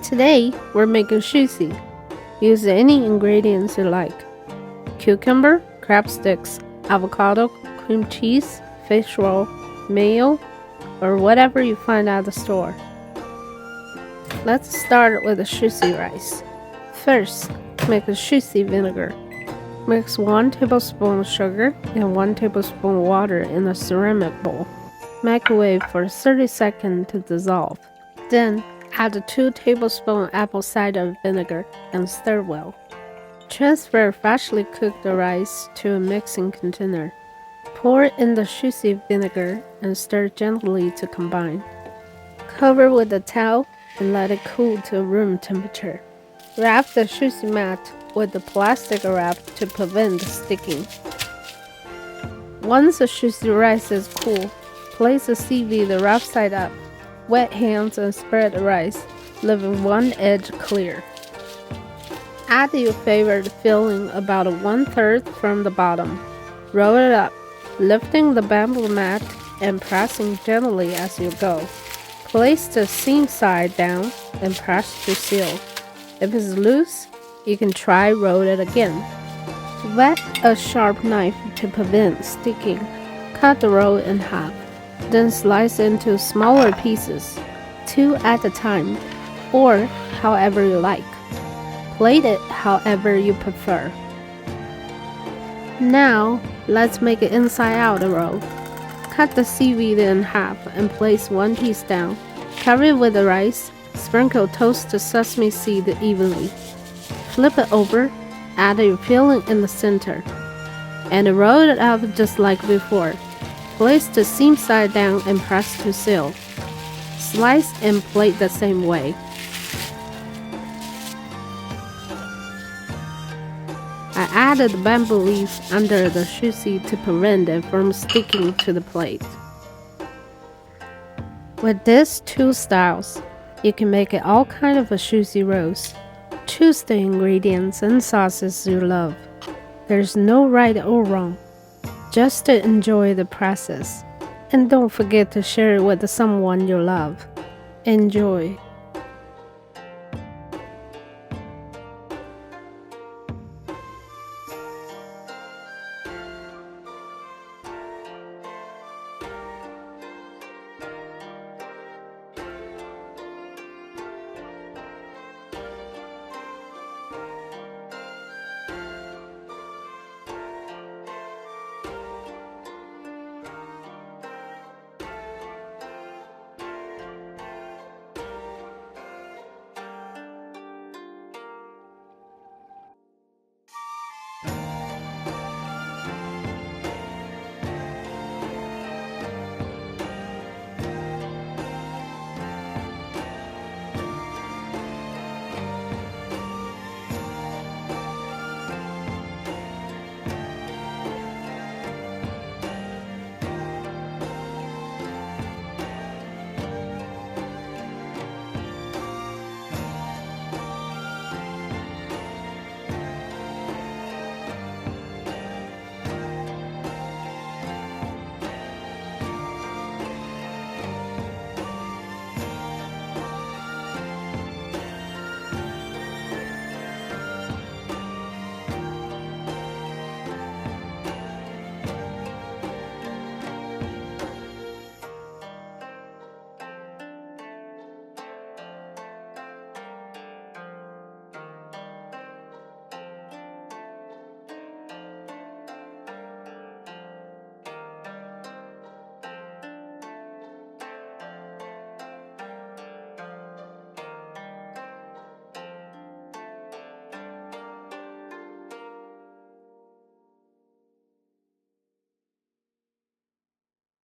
Today, we're making sushi. Use any ingredients you like. Cucumber, crab sticks, avocado, cream cheese, fish roll, mayo, or whatever you find at the store. Let's start with the sushi rice. First, make a sushi vinegar. Mix 1 tablespoon sugar and 1 tablespoon water in a ceramic bowl. Microwave for 30 seconds to dissolve. Then, add 2 tablespoons apple cider vinegar and stir well. Transfer freshly cooked rice to a mixing container. Pour in the sushi vinegar and stir gently to combine. Cover with a towel and let it cool to room temperature. Wrap the sushi mat with the plastic wrap to prevent sticking. Once the sushi rice is cool, place the seaweed right side up. Wet hands and spread the rice, leaving one edge clear. Add your favorite filling about 1/3 from the bottom. Roll it up, lifting the bamboo mat and pressing gently as you go. Place the seam side down and press to seal. If it's loose, you can try roll it again. Wet a sharp knife to prevent sticking. Cut the roll in half. Then slice into smaller pieces, 2 at a time, or however you like. Plate it however you prefer. Now, let's make an inside-out roll. Cut the seaweed in half and place 1 piece down. Cover it with the rice. Sprinkle toasted sesame seed evenly. Flip it over. Add your filling in the center. And roll it up just like before. Place the seam side down and press to seal. Slice and plate the same way. I added bamboo leaves under the sushi to prevent it from sticking to the plate. With these 2 styles, you can make it all kind of a sushi rolls. Choose the ingredients and sauces you love. There's no right or wrong. Just to enjoy the process. And don't forget to share it with someone you love. Enjoy.